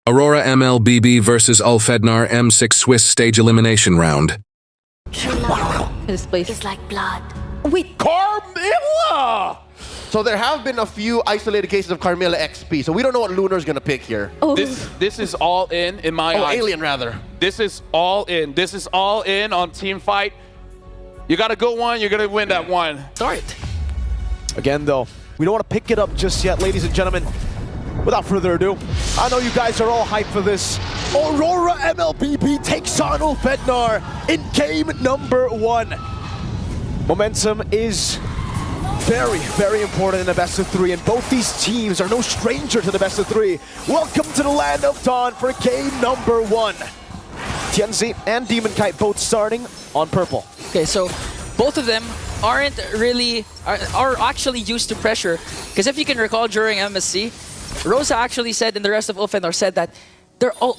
AURORA mlbb versus ULFHEDNAR M6 Swiss stage elimination round. This place is like blood. Wait, Carmilla! So there have been a few isolated cases of Carmilla XP, so we don't know what Lunar's gonna pick here. Oh, This is all in my eyes. Alien rather. This is all in. This is all in on team fight. You got a good one, you're gonna win that one. start. Again, though, we don't want to pick it up just yet, ladies and gentlemen. Without further ado, I know you guys are all hyped for this. AURORA mlbb takes on ULFHEDNAR in game number 1. Momentum is very, very important in the best of 3, and both these teams are no stranger to the best of 3. Welcome to the land of Dawn for game number 1. Tianzi and Demon Kite both starting on purple. Okay, so both of them aren't really are actually used to pressure, because if you can recall during MSC, Rosa actually said, and the rest of ULFHEDNAR said that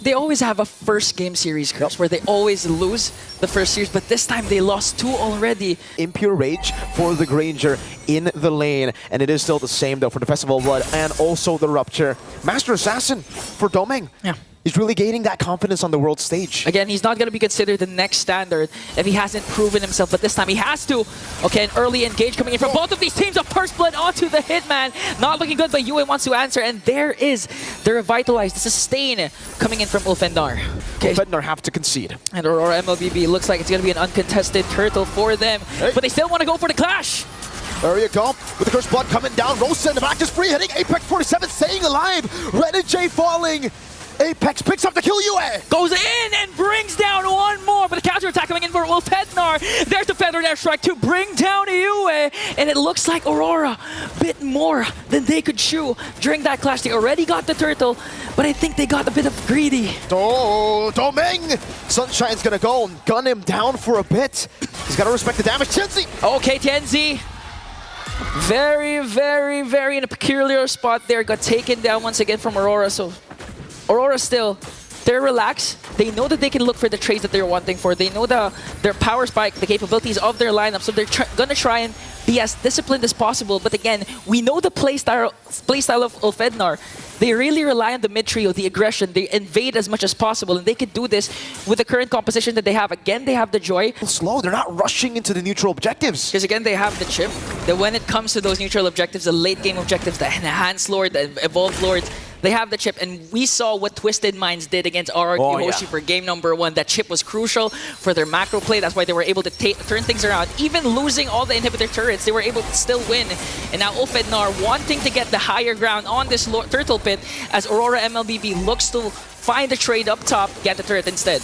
they always have a first game series curse where they always lose the first series, but this time they lost 2 already. Impure Rage for the Granger in the lane, and it is still the same though for the Festival of Blood and also the Rupture. Master Assassin for Domeng. Yeah. He's really gaining that confidence on the world stage. Again, he's not going to be considered the next standard if he hasn't proven himself, but this time he has to. Okay, an early engage coming in from both of these teams of First Blood onto the Hitman. Not looking good, but Yue wants to answer, and there is the Revitalize, the Sustain coming in from ULFHEDNAR. Okay. ULFHEDNAR have to concede. And AURORA mlbb looks like it's going to be an uncontested turtle for them, but they still want to go for the clash. There you go, with the Cursed Blood coming down. Rosa in the back is free, hitting Apex 47, staying alive. Renegade falling. Apex picks up the kill, Yue! Goes in and brings down one more, but a counterattack coming in for ULFHEDNAR. There's the Feather Air Strike to bring down Yue, and it looks like AURORA bit more than they could chew during that clash. They already got the turtle, but I think they got a bit of greedy. Oh, Domeng! Sunshine's gonna go and gun him down for a bit. He's gotta respect the damage. Tianzi! Okay, Tianzi. Very, very, very in a peculiar spot there. Got taken down once again from AURORA, so AURORA still, they're relaxed. They know that they can look for the trades that they're wanting for. They know their power spike, the capabilities of their lineup, so they're gonna try and be as disciplined as possible. But again, we know the playstyle of ULFHEDNAR. They really rely on the mid trio, the aggression. They invade as much as possible, and they could do this with the current composition that they have. Again, they have the Joy. Slow, they're not rushing into the neutral objectives. Because again, they have the chip. That when it comes to those neutral objectives, the late game objectives, the Enhanced Lord, the Evolved Lords, they have the chip, and we saw what Twisted Minds did against RRQ Hoshi for game number 1. That chip was crucial for their macro play. That's why they were able to turn things around. Even losing all the inhibitor turrets, they were able to still win. And now ULFHEDNAR wanting to get the higher ground on this turtle pit as AURORA mlbb looks to find the trade up top, get the turret instead.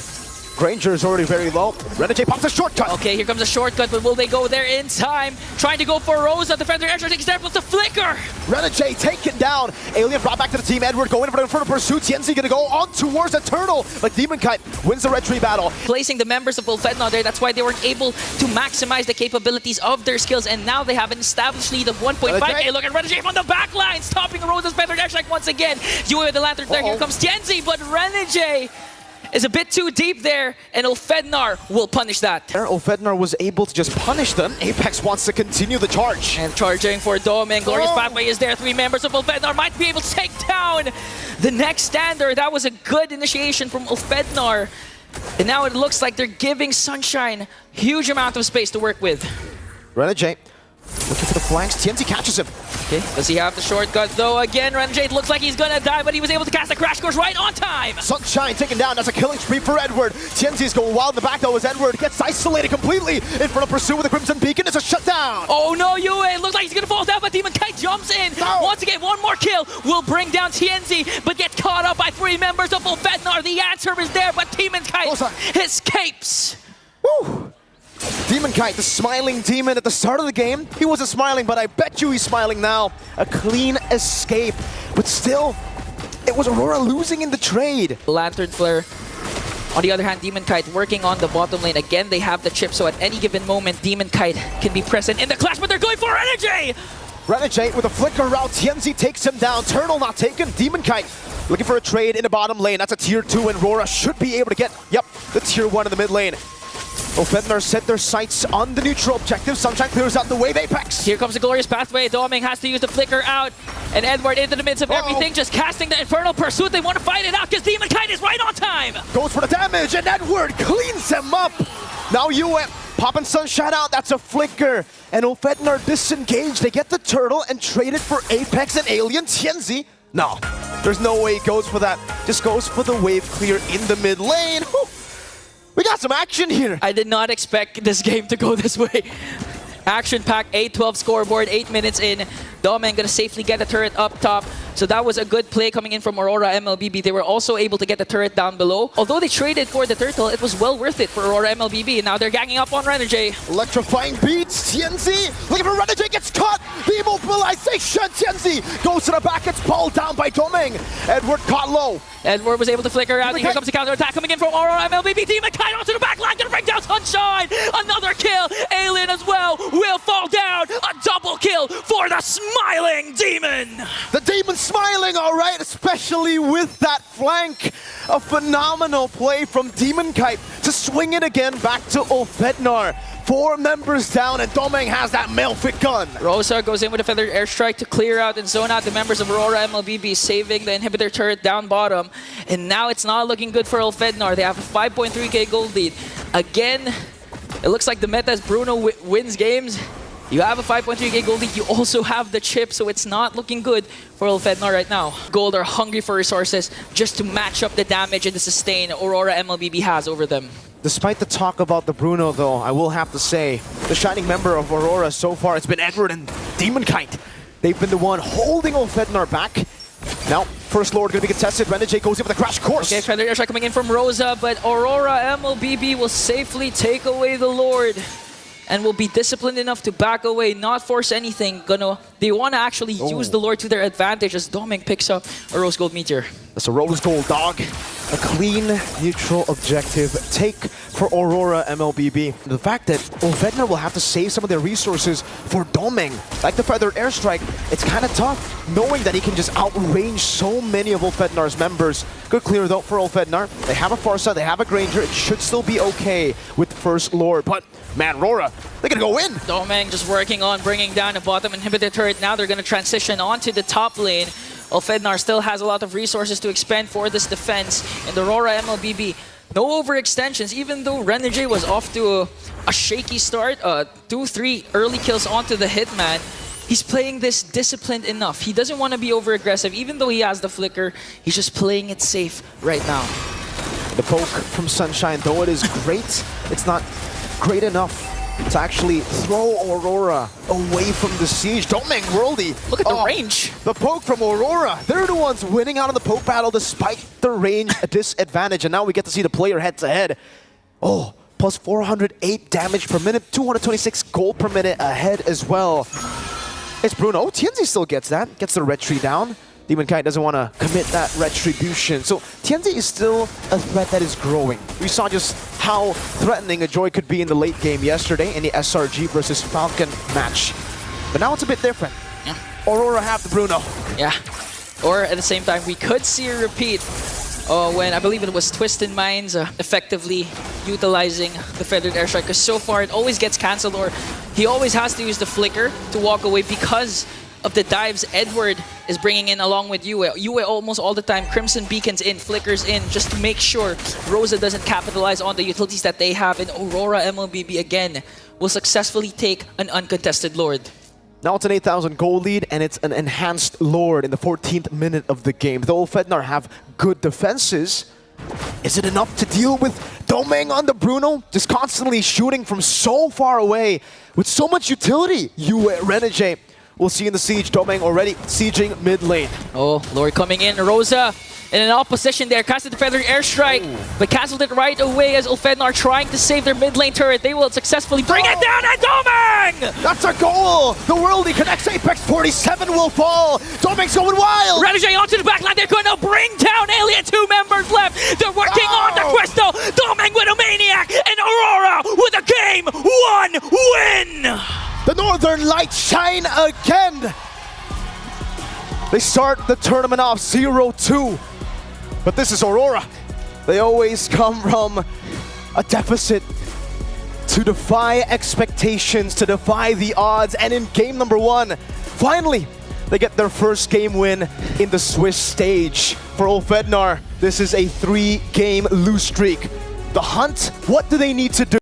Granger is already very low. Renegade pops a shortcut. Okay, here comes a shortcut, but will they go there in time? Trying to go for Rosa. Defender extra takes there, plus the flicker. Renegade taken down. Alien brought back to the team. Edward going for the pursuit. Tianzi gonna go on towards the turtle, but Demon Kite wins the red tree battle. Placing the members of ULFHEDNAR there, that's why they weren't able to maximize the capabilities of their skills, and now they have an established lead of 1.5k. Look at Renegade on the back line, stopping Rosa's Feather Dash like once again. Yue with the lantern there, here comes Tianzi, but Renegade is a bit too deep there, and ULFHEDNAR will punish that. ULFHEDNAR was able to just punish them. Apex wants to continue the charge. And charging for Domeng. Glorious Pathway is there. 3 members of ULFHEDNAR might be able to take down the next standard. That was a good initiation from ULFHEDNAR. And now it looks like they're giving Sunshine huge amount of space to work with. Renegade looking for the flanks. Tianzi catches him. Okay, does he have the shortcut though? Again, Renegade looks like he's gonna die, but he was able to cast a crash course right on time. Sunshine taken down. That's a killing spree for Edward. Tianzi's going wild in the back though as Edward gets isolated completely in front of Pursuit with the Crimson Beacon. It's a shutdown. Oh no, Yue looks like he's gonna fall down, but Demon Kite jumps in. No. Once again, one more kill will bring down Tianzi, but gets caught up by 3 members of ULFHEDNAR. The answer is there, but Demon Kite escapes. Woo! Demon Kite, the smiling demon at the start of the game. He wasn't smiling, but I bet you he's smiling now. A clean escape, but still, it was AURORA losing in the trade. Lantern Flare. On the other hand, Demon Kite working on the bottom lane. Again, they have the chip, so at any given moment, Demon Kite can be present in the clash, but they're going for Renegade! Renegade with a flicker route. Tianzi takes him down. Turtle not taken. Demon Kite looking for a trade in the bottom lane. That's a tier 2, and Rora should be able to get, the tier 1 in the mid lane. ULFHEDNAR set their sights on the neutral objective. Sunshine clears out the wave. Apex. Here comes the glorious pathway. Doming has to use the flicker out. And Edward into the midst of everything, just casting the Infernal Pursuit. They want to fight it out because Demon Kite is right on time. Goes for the damage, and Edward cleans him up. Now popping Sunshine out. That's a flicker. And ULFHEDNAR disengaged. They get the turtle and trade it for Apex and Alien. Tianzi. No, there's no way he goes for that. Just goes for the wave clear in the mid lane. Whew. We got some action here. I did not expect this game to go this way. Action-packed, 8-12 scoreboard, 8 minutes in. Doming gonna safely get the turret up top. So that was a good play coming in from Aurora MLBB. They were also able to get the turret down below. Although they traded for the turtle, it was well worth it for Aurora MLBB. And now they're ganging up on Renegade. Electrifying beats. Tianzi looking for Renegade, gets caught. The immobilization. Tianzi goes to the back. It's pulled down by Doming. Edward caught low. Edward was able to flicker out. Here comes the counter attack coming in from Aurora MLBB. Demon Kite onto the back line, gonna bring down Sunshine. Another kill. Alien as well will fall down. A double kill for the smiling Demon. The Demon smiling, all right, especially with that flank. A phenomenal play from Demon Kite to swing it again back to ULFHEDNAR. 4 members down, and Doming has that Mailfit gun. Rosa goes in with a feathered airstrike to clear out and zone out the members of Aurora MLBB, saving the inhibitor turret down bottom. And now it's not looking good for ULFHEDNAR. They have a 5.3k gold lead. Again, it looks like the meta as Bruno wins games. You have a 5.3k gold lead, you also have the chip, so it's not looking good for ULFHEDNAR right now. Gold are hungry for resources just to match up the damage and the sustain Aurora MLBB has over them. Despite the talk about the Bruno, though, I will have to say, the shining member of Aurora so far, it's been Edward and Demon Kite. They've been the one holding ULFHEDNAR back. Now, first Lord going to be contested. Renegade goes in with a crash course. Okay, feathered airstrike coming in from Rosa, but Aurora MLBB will safely take away the Lord and will be disciplined enough to back away, not force anything. They want to actually use the Lord to their advantage as Doming picks up a Rose Gold Meteor. That's a Rose Gold, dog. A clean, neutral objective take for Aurora MLBB. The fact that ULFHEDNAR will have to save some of their resources for Doming, like the feathered airstrike, it's kind of tough knowing that he can just outrange so many of ULFHEDNAR's members. Good clear though for ULFHEDNAR. They have a Farsa, they have a Granger. It should still be okay with First Lord, but man, Rora, they're gonna go in. Doming just working on bringing down the bottom inhibitor turret. Now they're gonna transition onto the top lane. ULFHEDNAR still has a lot of resources to expend for this defense. And the Aurora MLBB, no overextensions, even though Renegade was off to a shaky start. 2-3 early kills onto the Hitman. He's playing this disciplined enough. He doesn't want to be over-aggressive. Even though he has the flicker, he's just playing it safe right now. The poke from Sunshine, though it is great, it's not great enough to actually throw Aurora away from the siege. Doming, Worldy. Look at the range. The poke from Aurora. They're the ones winning out of the poke battle despite the range disadvantage. And now we get to see the player head-to-head. Oh, plus 408 damage per minute, 226 gold per minute ahead as well. It's Bruno. Oh, Tianzi still gets that. Gets the red tree down. Demon Kite doesn't want to commit that retribution. So Tianzi is still a threat that is growing. We saw just how threatening a Joy could be in the late game yesterday in the SRG versus Falcon match. But now it's a bit different. Yeah. Aurora have the Bruno. Yeah. Or at the same time, we could see a repeat when I believe it was Twisted Minds effectively utilizing the feathered airstrike. Because so far it always gets cancelled, or he always has to use the flicker to walk away because of the dives Edward is bringing in along with Yue. Yue almost all the time, Crimson Beacons in, Flickers in, just to make sure Rosa doesn't capitalize on the utilities that they have. And Aurora MLBB again will successfully take an uncontested Lord. Now it's an 8,000 gold lead, and it's an enhanced Lord in the 14th minute of the game. Though ULFHEDNAR have good defenses, is it enough to deal with Doming on the Bruno? Just constantly shooting from so far away with so much utility. Yue, Renegade. We'll see in the siege, Doming already sieging mid lane. Oh, Lord coming in. Rosa in an opposition there, casted the feathered airstrike, but cancelled it right away as ULFHEDNAR trying to save their mid lane turret. They will successfully bring it down, and Doming! That's a goal! The Worldy connects Apex, 47 will fall! Doming's going wild! Renegade onto the backline, they're going to bring down Alien, 2 members left! They're working on the Twisto! Doming with a Maniac, and Aurora with a Game 1 win! The Northern Lights shine again! They start the tournament off 0-2. But this is Aurora. They always come from a deficit to defy expectations, to defy the odds, and in game number 1, finally, they get their first game win in the Swiss stage. For ULFHEDNAR, this is a 3-game lose streak. The Hunt, what do they need to do?